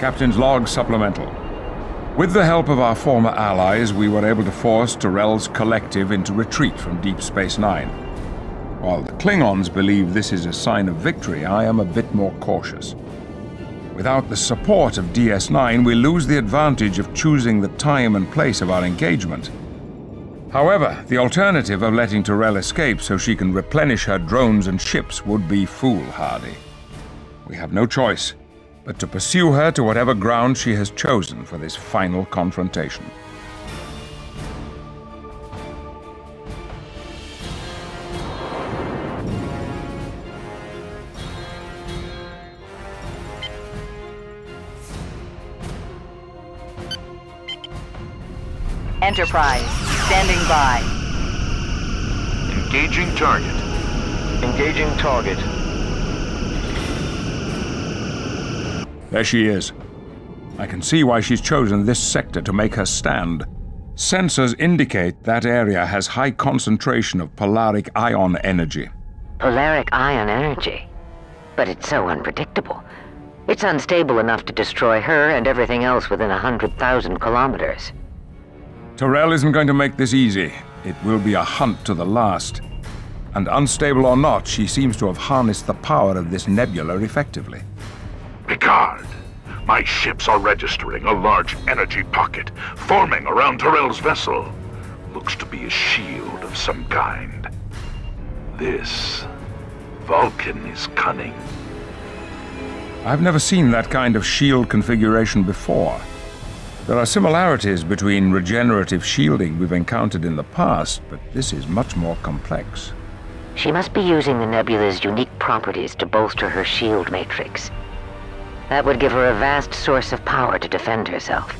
Captain's log supplemental. With the help of our former allies, we were able to force Tyrell's collective into retreat from Deep Space Nine. While the Klingons believe this is a sign of victory, I am a bit more cautious. Without the support of DS9, we lose the advantage of choosing the time and place of our engagement. However, the alternative of letting Tyrell escape so she can replenish her drones and ships would be foolhardy. We have no choice but to pursue her to whatever ground she has chosen for this final confrontation. Enterprise, standing by. Engaging target. Engaging target. There she is. I can see why she's chosen this sector to make her stand. Sensors indicate that area has high concentration of polaric ion energy. Polaric ion energy? But it's so unpredictable. It's unstable enough to destroy her and everything else within 100,000 kilometers. Tyrell isn't going to make this easy. It will be a hunt to the last. And unstable or not, she seems to have harnessed the power of this nebula effectively. Picard, my ships are registering a large energy pocket forming around Tyrell's vessel. Looks to be a shield of some kind. This Vulcan is cunning. I've never seen that kind of shield configuration before. There are similarities between regenerative shielding we've encountered in the past, but this is much more complex. She must be using the nebula's unique properties to bolster her shield matrix. That would give her a vast source of power to defend herself.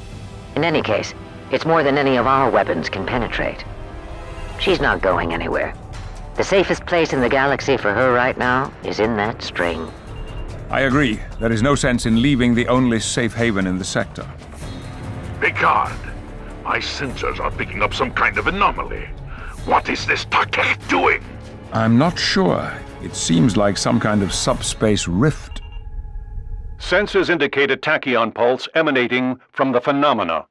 In any case, it's more than any of our weapons can penetrate. She's not going anywhere. The safest place in the galaxy for her right now is in that string. I agree. There is no sense in leaving the only safe haven in the sector. Picard, my sensors are picking up some kind of anomaly. What is this Takek doing? I'm not sure. It seems like some kind of subspace rift. Sensors indicate a tachyon pulse emanating from the phenomena.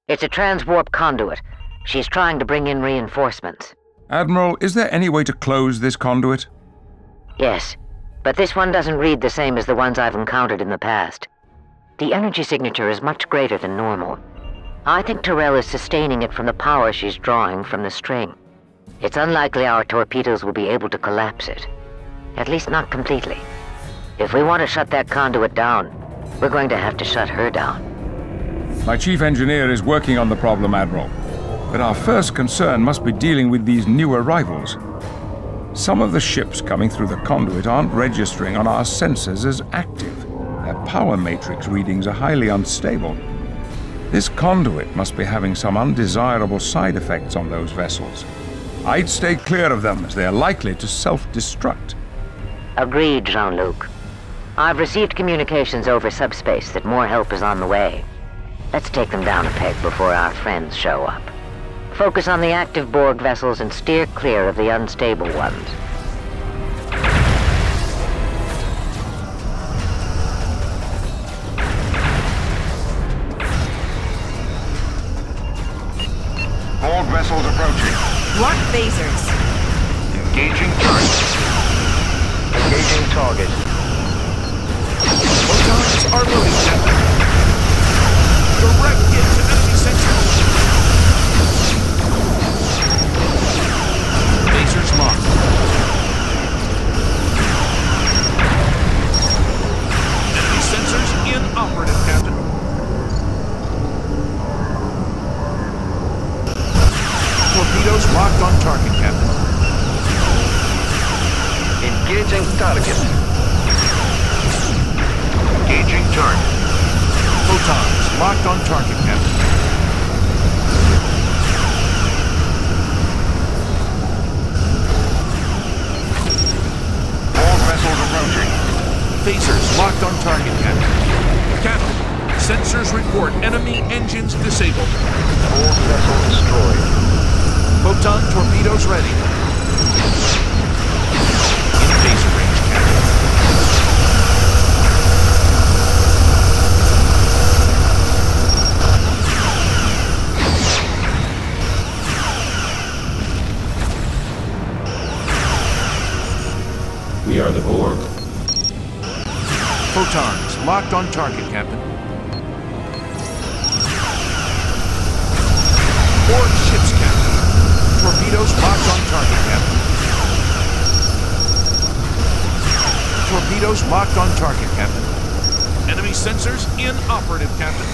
It's a transwarp conduit. She's trying to bring in reinforcements. Admiral, is there any way to close this conduit? Yes, but this one doesn't read the same as the ones I've encountered in the past. The energy signature is much greater than normal. I think Tyrell is sustaining it from the power she's drawing from the string. It's unlikely our torpedoes will be able to collapse it. At least not completely. If we want to shut that conduit down, we're going to have to shut her down. My chief engineer is working on the problem, Admiral. But our first concern must be dealing with these new arrivals. Some of the ships coming through the conduit aren't registering on our sensors as active. Their power matrix readings are highly unstable. This conduit must be having some undesirable side effects on those vessels. I'd stay clear of them, as they are likely to self-destruct. Agreed, Jean-Luc. I've received communications over subspace that more help is on the way. Let's take them down a peg before our friends show up. Focus on the active Borg vessels and steer clear of the unstable ones. Borg vessels approaching. Lock phasers. Engaging target. Engaging target. Photons are loading, Captain. Direct hit to enemy sensors. Phasers locked. Enemy sensors inoperative, Captain. Torpedoes locked on target, Captain. Engaging target. Engaging target. Photons locked on target, Captain. Borg vessels approaching. Phasers locked on target, Captain. Captain, sensors report enemy engines disabled. Borg vessel destroyed. Photon torpedoes ready. In phaser range, Captain. Photons locked on target, Captain. Borg ships, Captain. Torpedoes locked on target, Captain. Torpedoes locked on target, Captain. Enemy sensors inoperative, Captain.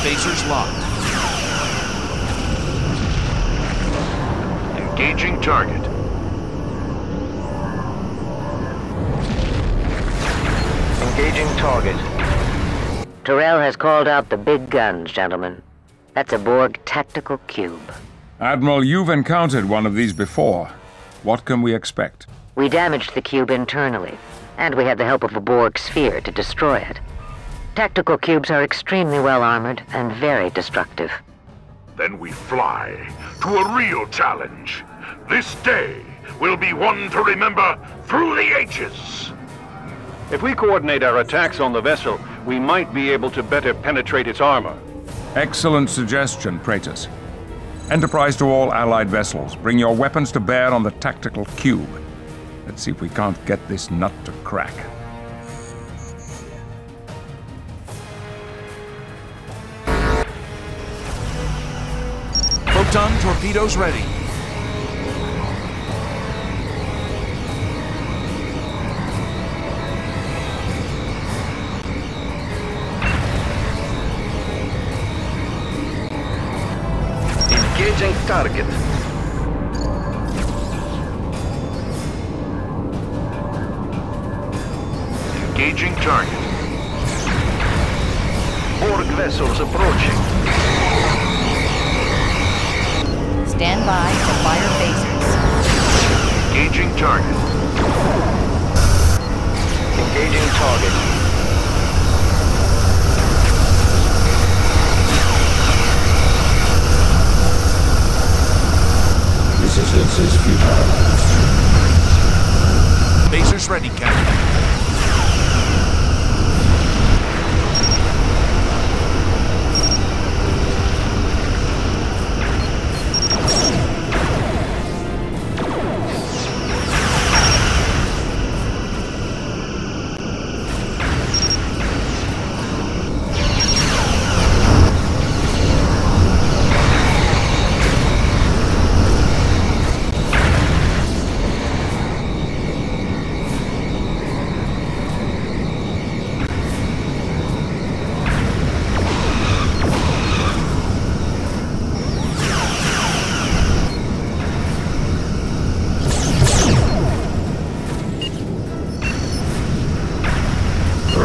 Phasers locked. Engaging target. Engaging target. Tyrell has called out the big guns, gentlemen. That's a Borg tactical cube. Admiral, you've encountered one of these before. What can we expect? We damaged the cube internally, and we had the help of a Borg sphere to destroy it. Tactical cubes are extremely well armored and very destructive. Then we fly to a real challenge. This day will be one to remember through the ages. If we coordinate our attacks on the vessel, we might be able to better penetrate its armor. Excellent suggestion, Praetus. Enterprise to all Allied vessels. Bring your weapons to bear on the tactical cube. Let's see if we can't get this nut to crack. Photon torpedoes ready. Engaging target. Engaging target. Borg vessels approaching. Stand by to fire phasers. Engaging target. Engaging target. Resistance is futile. Phasers ready, Captain.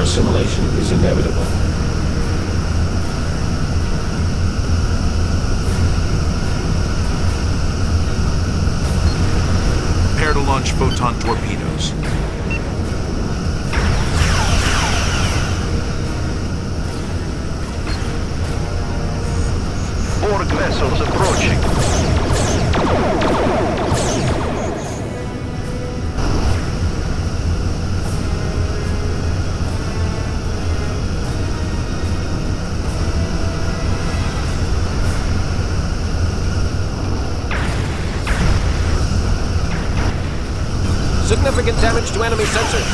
Assimilation is inevitable. Prepare to launch photon torpedoes. Borg vessels approaching. Significant damage to enemy sensors.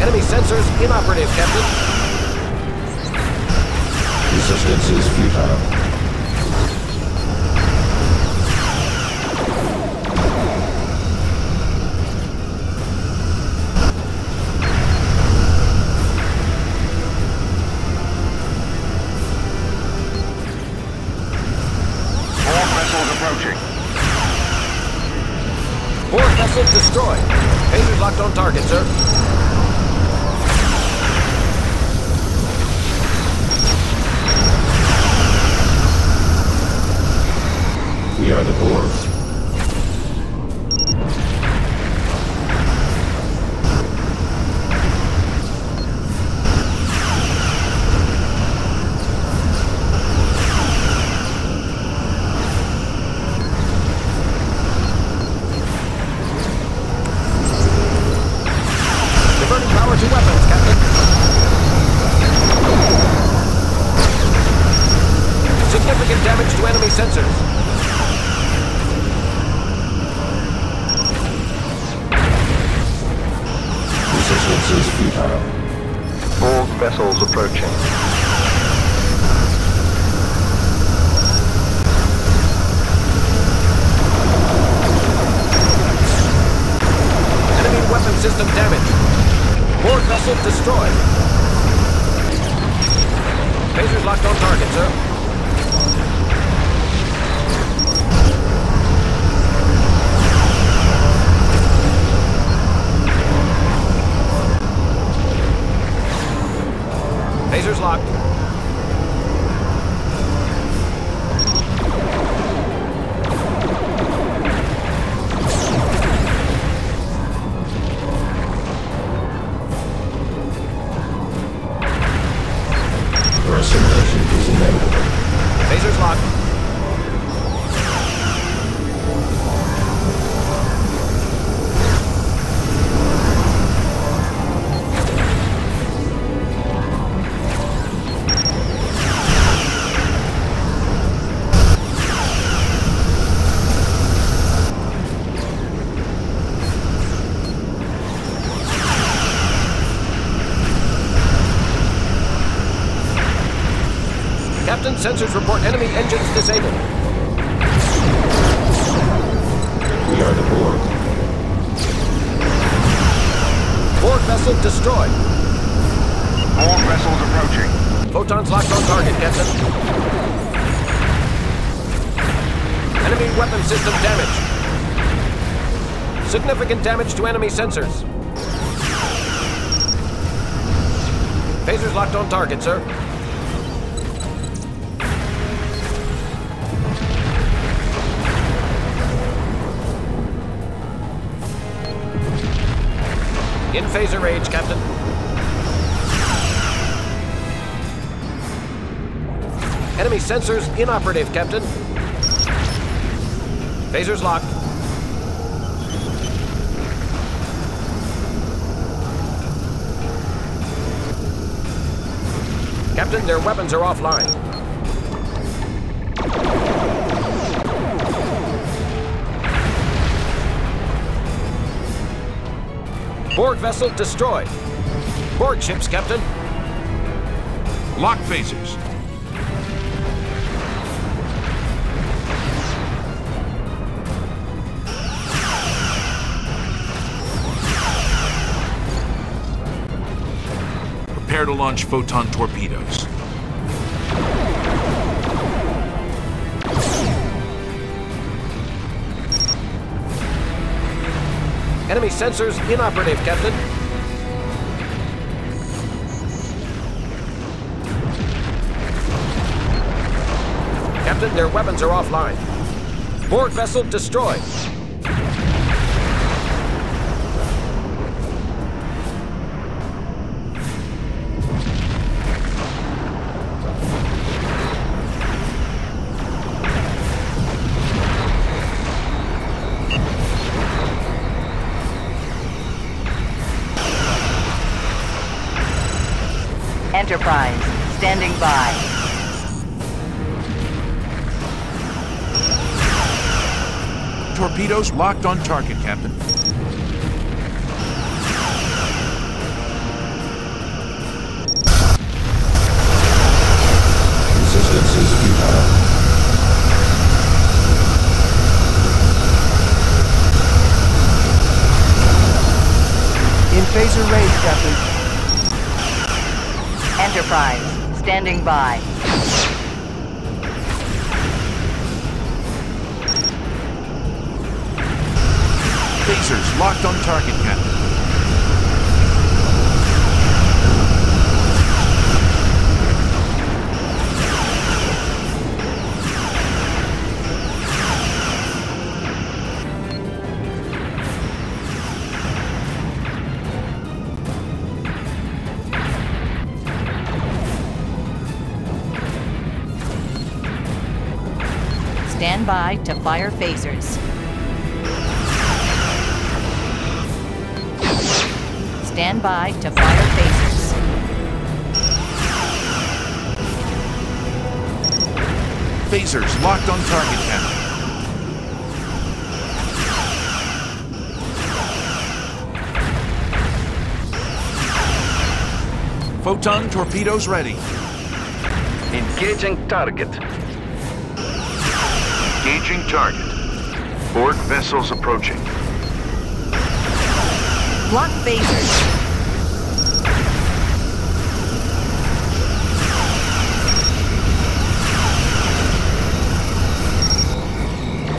Enemy sensors inoperative, Captain. Resistance is futile. Borg vessel destroyed. Phasers locked on target, sir. We are the Borg. sensors. Resistance is futile. Borg vessels approaching. Enemy weapon system damaged. Borg vessel destroyed. Phasers locked on target, sir. Phasers locked. Your assimilation is inevitable. Phasers locked. Captain, sensors report enemy engines disabled. We are the Borg. Borg vessel destroyed. Borg vessels approaching. Photons locked on target, Captain. Enemy weapon system damaged. Significant damage to enemy sensors. Phasers locked on target, sir. In phaser range, Captain. Enemy sensors inoperative, Captain. Phasers locked. Captain, their weapons are offline. Borg vessel destroyed. Borg ships, Captain. Lock phasers. Prepare to launch photon torpedoes. Enemy sensors inoperative, Captain. Captain, their weapons are offline. Borg vessel destroyed. Enterprise, standing by. Torpedoes locked on target, Captain. Resistance is futile. In phaser range, Captain. Enterprise, standing by. Phasers locked on target, Captain. Stand by to fire phasers. Stand by to fire phasers. Phasers locked on target, Captain. Photon torpedoes ready. Engaging target. Engaging target. Borg vessels approaching. Block phasers.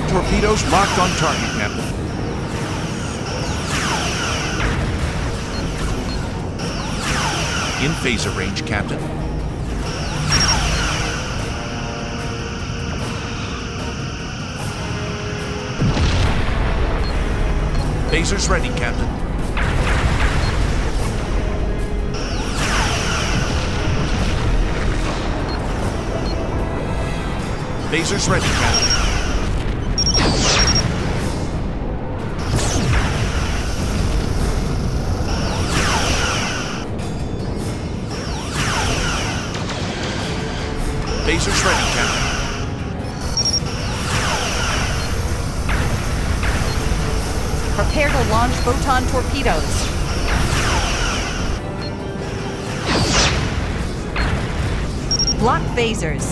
Torpedoes locked on target, Captain. In phaser range, Captain. Phasers ready, Captain. Phasers ready, Captain. Phasers ready, Captain. Prepare to launch photon torpedoes. Block phasers.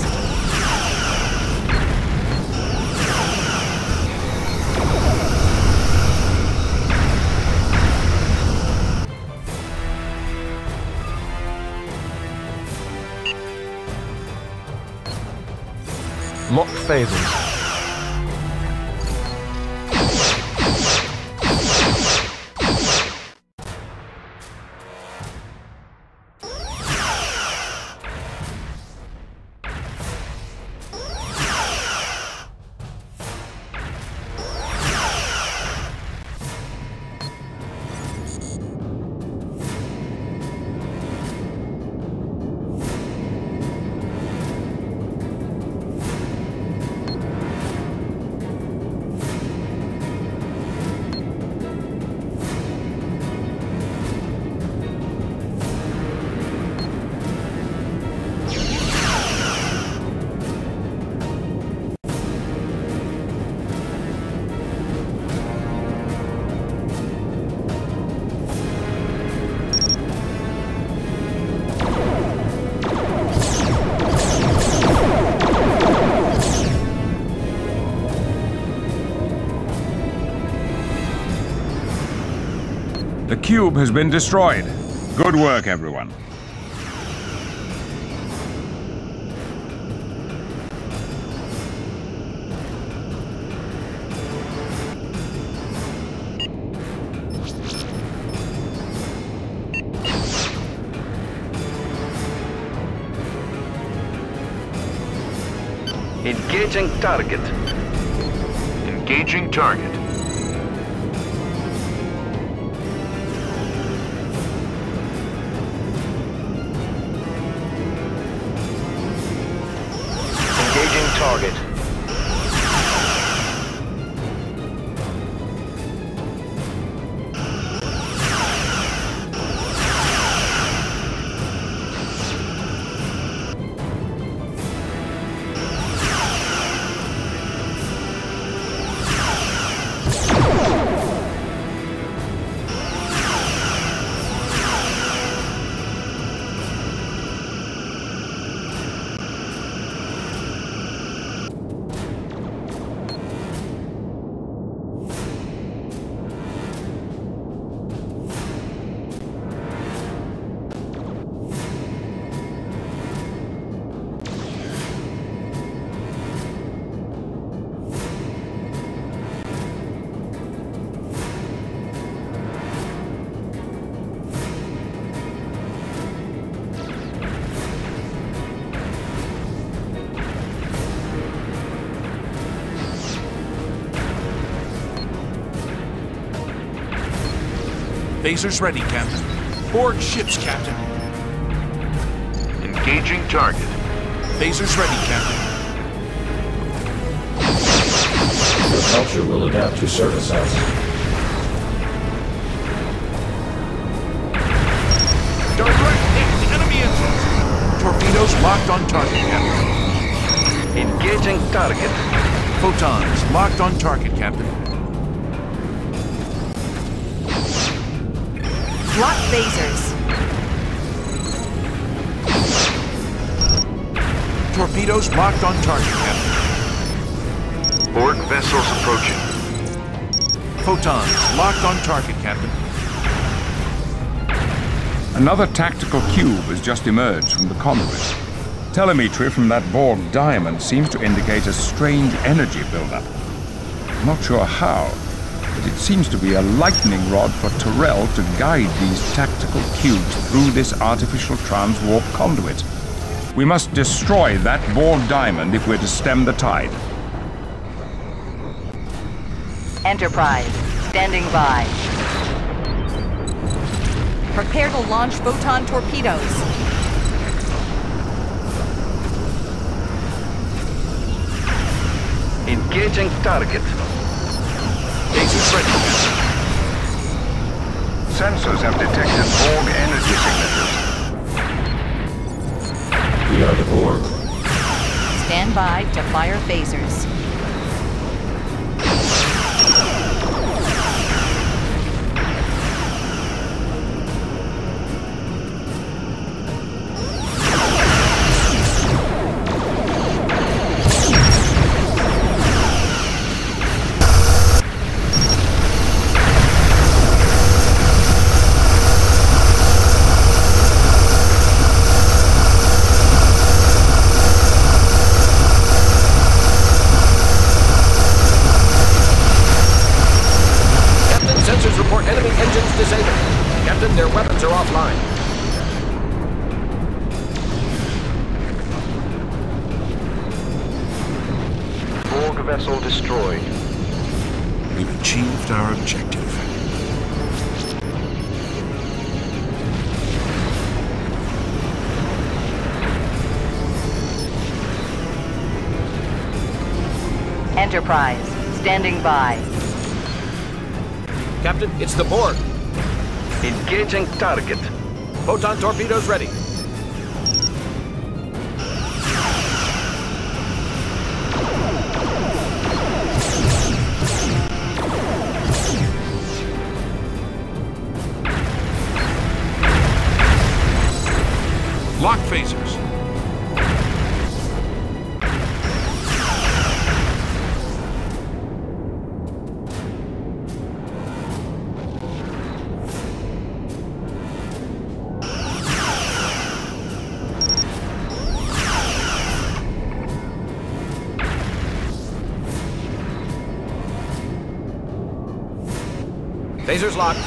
Lock phasers. The cube has been destroyed. Good work, everyone. Engaging target. Engaging target. Engaging target. Phasers ready, Captain. Borg ships, Captain. Engaging target. Phasers ready, Captain. Your culture will adapt to service house. Direct hit the enemy engines. Torpedoes locked on target, Captain. Engaging target. Photons locked on target, Captain. Block phasers. Torpedoes locked on target, Captain. Borg vessels approaching. Photons locked on target, Captain. Another tactical cube has just emerged from the conduit. Telemetry from that Borg diamond seems to indicate a strange energy buildup. I'm not sure how, but it seems to be a lightning rod for Tyrell to guide these tactical cubes through this artificial transwarp conduit. We must destroy that Borg diamond if we're to stem the tide. Enterprise, standing by. Prepare to launch photon torpedoes. Engaging target. Lasers ready, Captain. Sensors have detected Borg energy signatures. We are the Borg. Stand by to fire phasers. Their weapons are offline. Borg vessel destroyed. We've achieved our objective. Enterprise, standing by. Captain, it's the Borg. Engaging target. Photon torpedoes ready. Lock phasers. Phasers locked.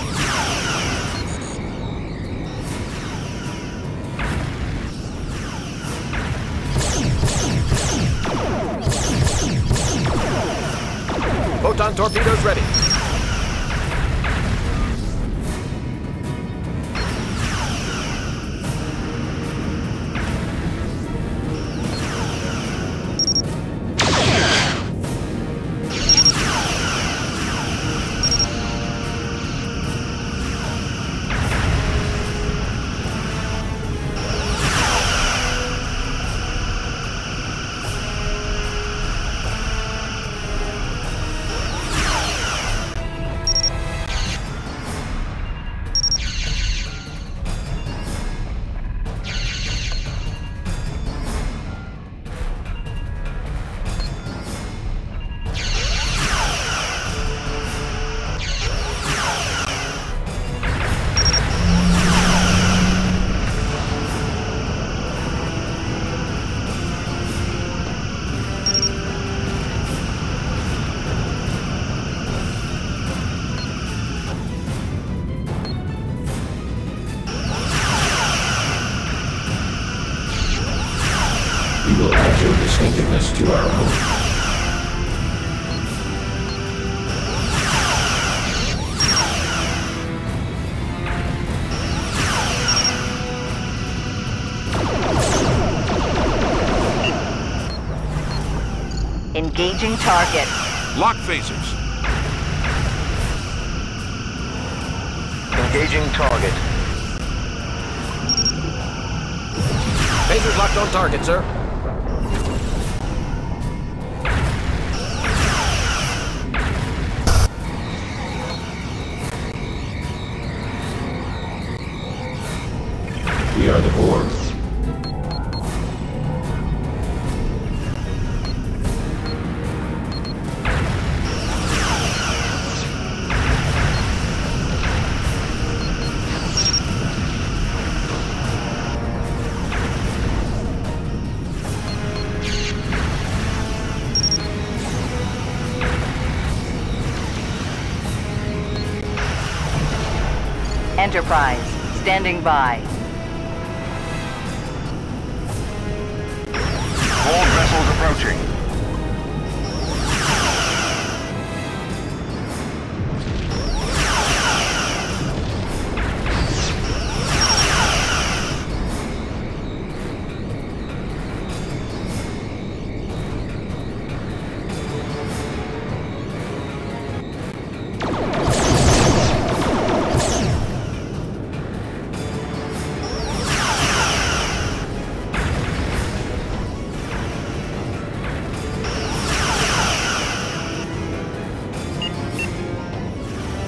Photon torpedoes ready. We will add your distinctiveness to our own. Engaging target. Lock phasers. Engaging target. Phasers locked on target, sir. Enterprise, standing by. Borg vessels approaching.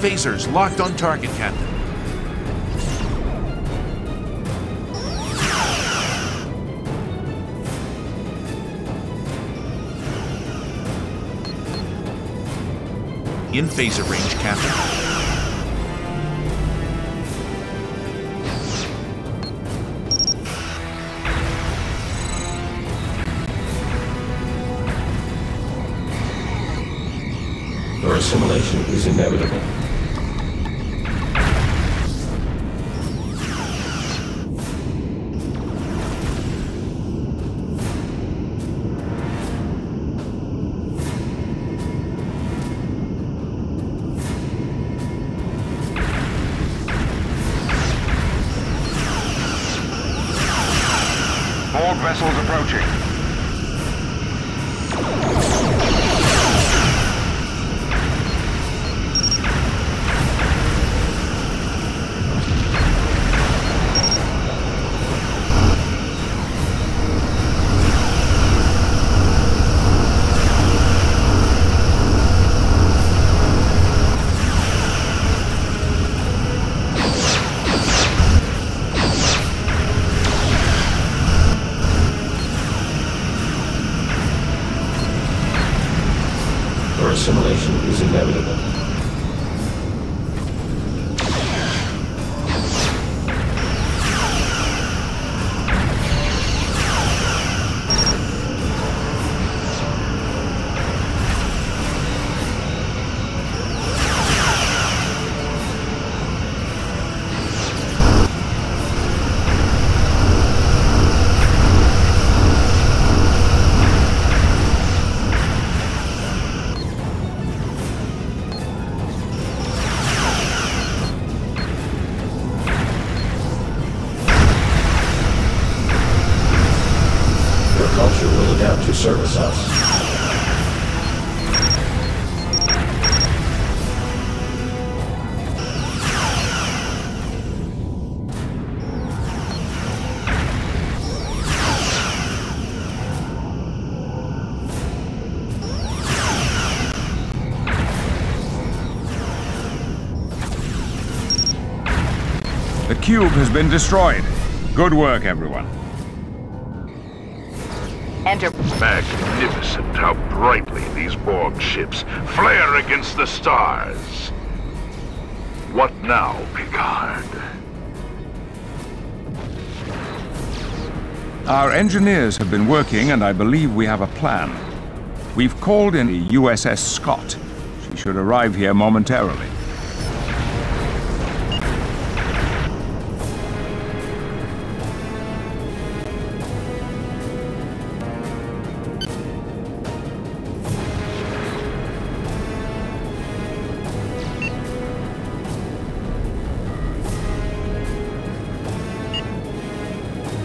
Phasers locked on target, Captain. In phaser range, Captain. Your assimilation is inevitable. Borg vessels approaching. Your assimilation is inevitable. Culture will adapt to service us. The cube has been destroyed. Good work, everyone. Magnificent how brightly these Borg ships flare against the stars. What now, Picard? Our engineers have been working, and I believe we have a plan. We've called in the USS Scott. She should arrive here momentarily.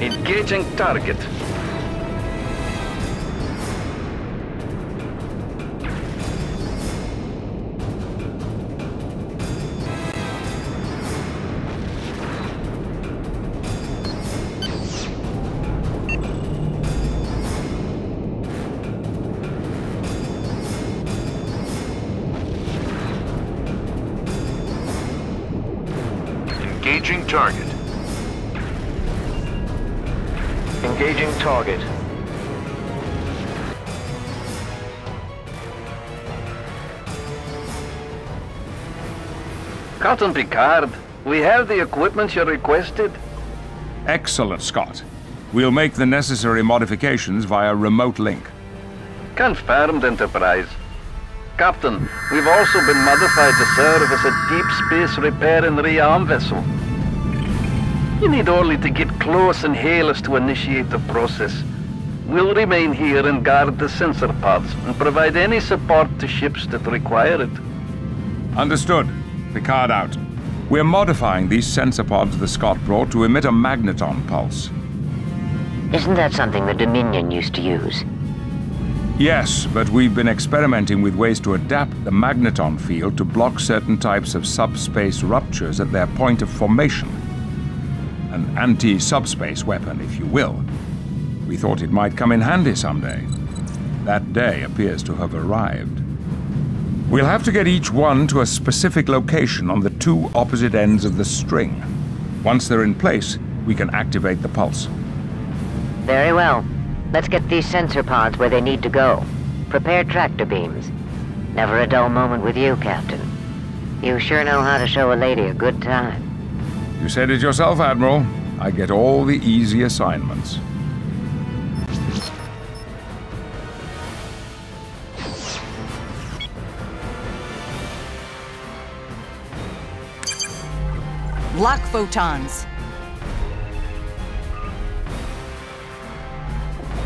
Engaging target. Engaging target. Engaging target. Captain Picard, we have the equipment you requested. Excellent, Scott. We'll make the necessary modifications via remote link. Confirmed, Enterprise. Captain, we've also been modified to serve as a deep space repair and rearm vessel. You need only to get close and hail us to initiate the process. We'll remain here and guard the sensor pods and provide any support to ships that require it. Understood. Picard out. We're modifying these sensor pods the Scott brought to emit a magneton pulse. Isn't that something the Dominion used to use? Yes, but we've been experimenting with ways to adapt the magneton field to block certain types of subspace ruptures at their point of formation. An anti-subspace weapon, if you will. We thought it might come in handy someday. That day appears to have arrived. We'll have to get each one to a specific location on the two opposite ends of the string. Once they're in place, we can activate the pulse. Very well. Let's get these sensor pods where they need to go. Prepare tractor beams. Never a dull moment with you, Captain. You sure know how to show a lady a good time. You said it yourself, Admiral. I get all the easy assignments. Lock photons.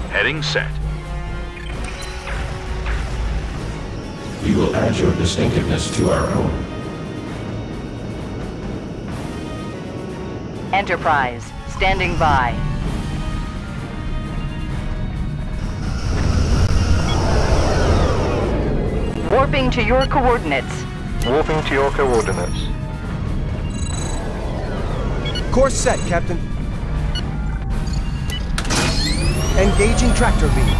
Heading set. We will add your distinctiveness to our own. Enterprise, standing by. Warping to your coordinates. Warping to your coordinates. Course set, Captain. Engaging tractor beam.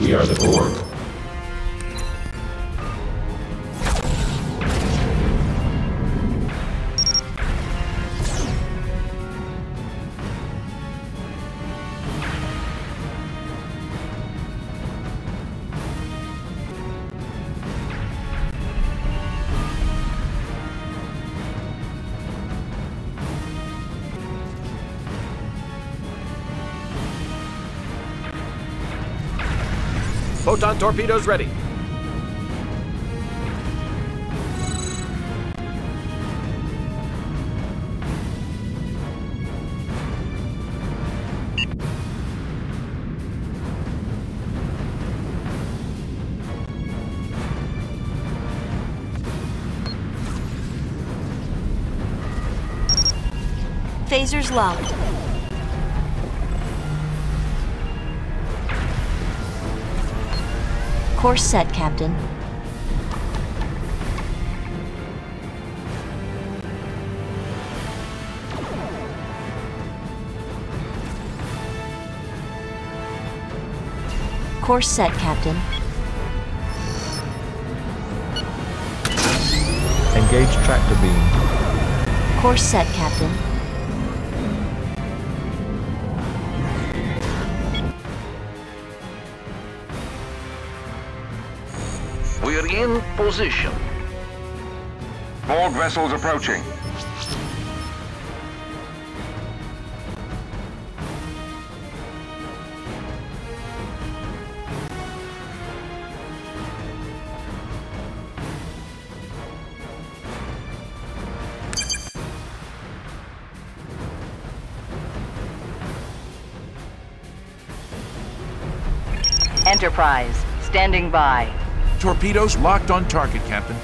We are the Borg. Photon torpedoes ready. Phasers locked. Course set, Captain. Course set, Captain. Engage tractor beam. Course set, Captain. We're in position. Borg vessels approaching. Enterprise, standing by. Torpedoes locked on target, Captain.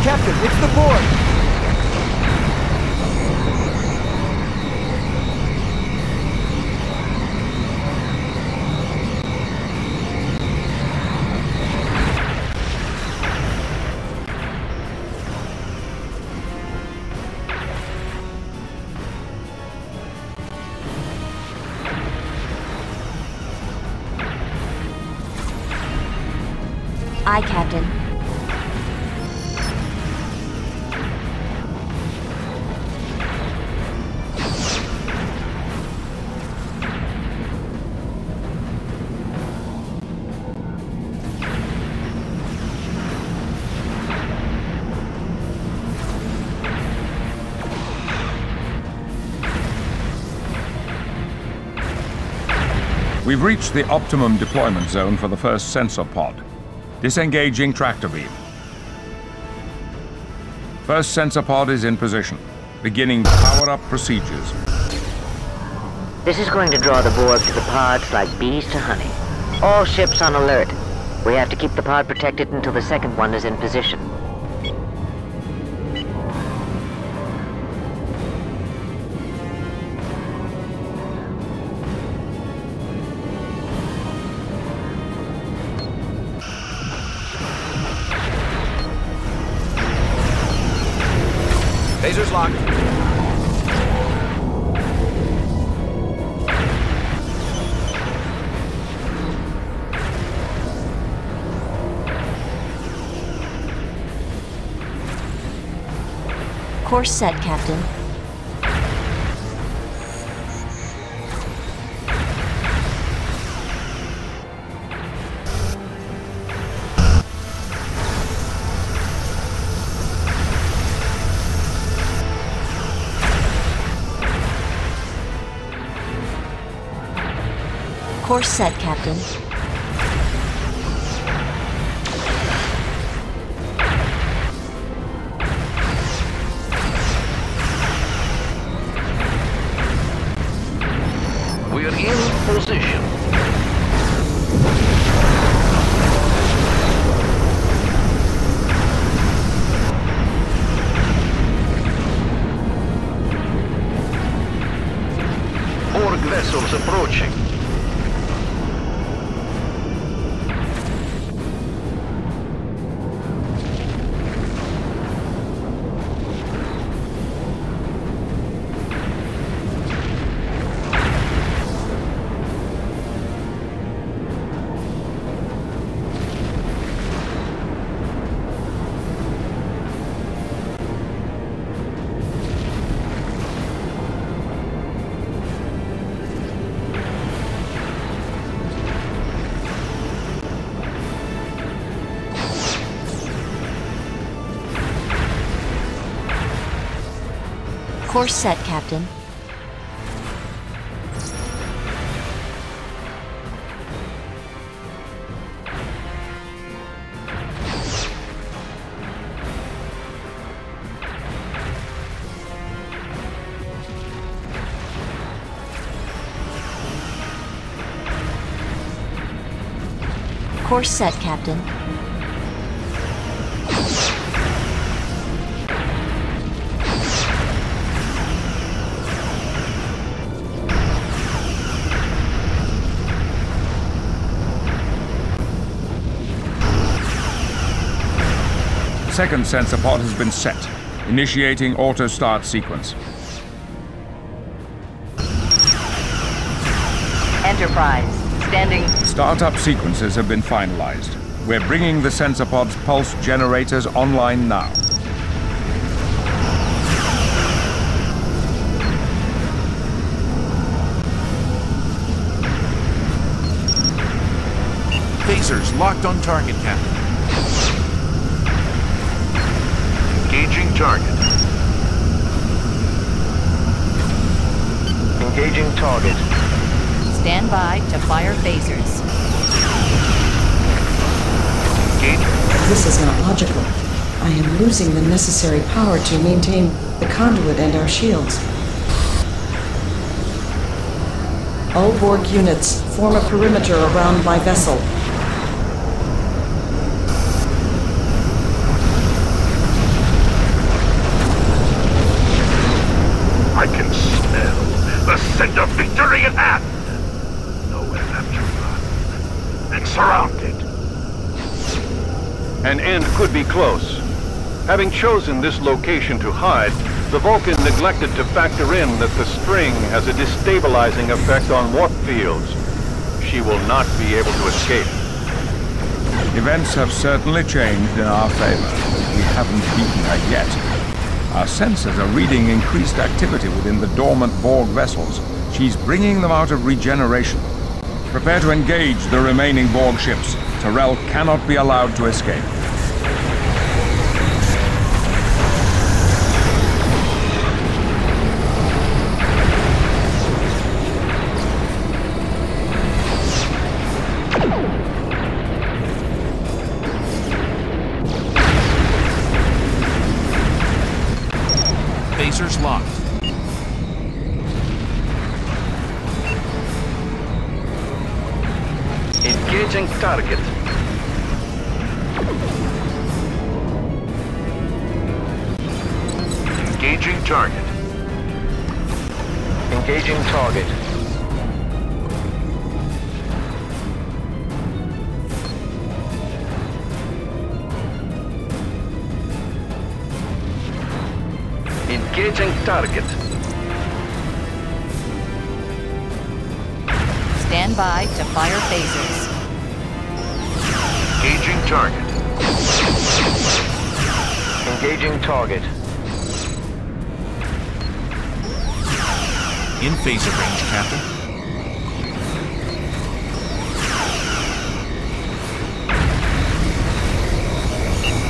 Captain, it's the Borg! Aye, Captain. We've reached the optimum deployment zone for the first sensor pod. Disengaging tractor beam. First sensor pod is in position. Beginning power-up procedures. This is going to draw the Borg to the pods like bees to honey. All ships on alert. We have to keep the pod protected until the second one is in position. Lasers locked. Course set, Captain. Course set, Captain. We're in position. Borg vessels approaching. Course set, Captain. Course set, Captain. Second sensor pod has been set. Initiating auto start sequence. Enterprise, standing. Startup sequences have been finalized. We're bringing the sensor pod's pulse generators online now. Phasers locked on target, Captain. Engaging target. Engaging target. Stand by to fire phasers. This is not logical. I am losing the necessary power to maintain the conduit and our shields. All Borg units, form a perimeter around my vessel. I can smell the scent of victory in hand. Nowhere left to run. And surrounded. An end could be close. Having chosen this location to hide, the Vulcan neglected to factor in that the string has a destabilizing effect on warp fields. She will not be able to escape. Events have certainly changed in our favor. We haven't beaten her yet. Our sensors are reading increased activity within the dormant Borg vessels. She's bringing them out of regeneration. Prepare to engage the remaining Borg ships. Tyrell cannot be allowed to escape. Phasers locked. Engaging target. Engaging target. Engaging target. Engaging target. Stand by to fire phasers. Engaging target. Engaging target. In phaser range, Captain.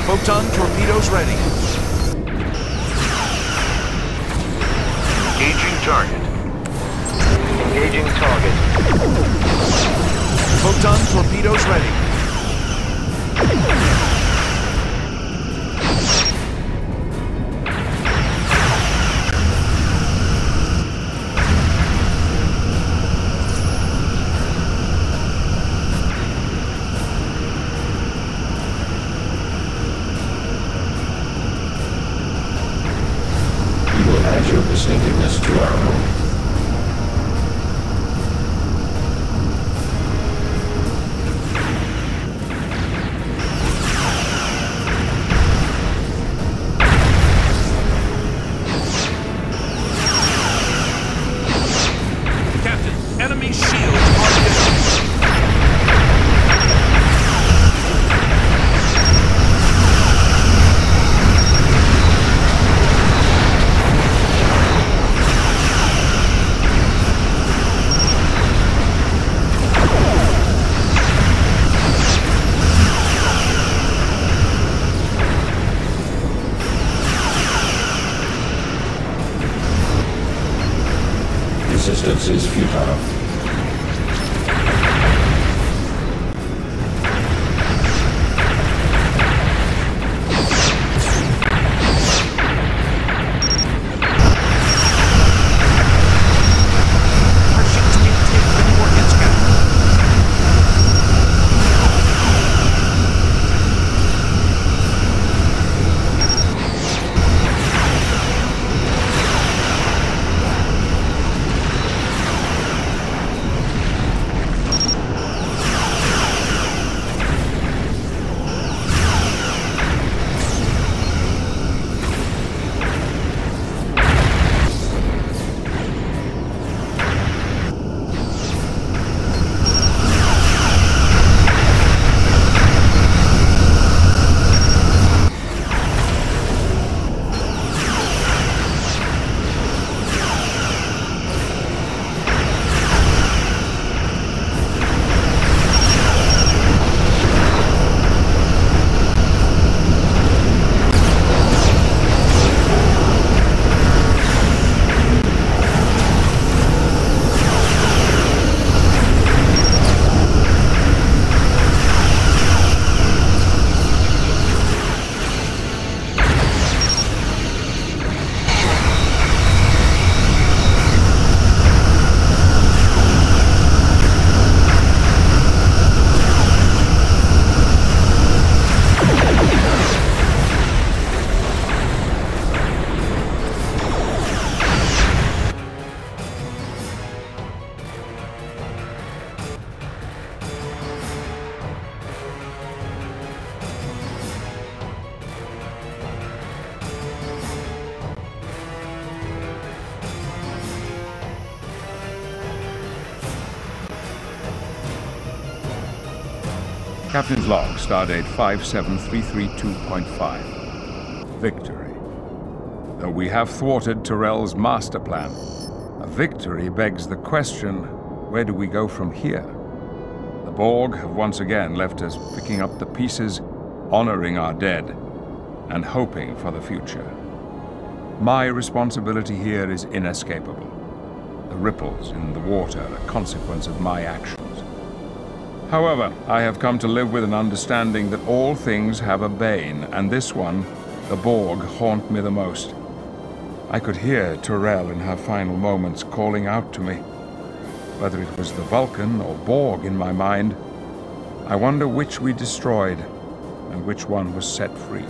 Photon torpedoes ready. Engaging target. Engaging target. Photon torpedoes ready. We will add your distinctiveness to our own. Captain, enemy shields are disabled. Resistance is futile. Our ships can't take any more hits, Captain. Captain's log, stardate 57332.5. Victory. Though we have thwarted Tyrell's master plan, a victory begs the question, where do we go from here? The Borg have once again left us picking up the pieces, honoring our dead, and hoping for the future. My responsibility here is inescapable. The ripples in the water are a consequence of my actions. However, I have come to live with an understanding that all things have a bane, and this one, the Borg, haunt me the most. I could hear Tyrell in her final moments calling out to me. Whether it was the Vulcan or Borg in my mind, I wonder which we destroyed and which one was set free.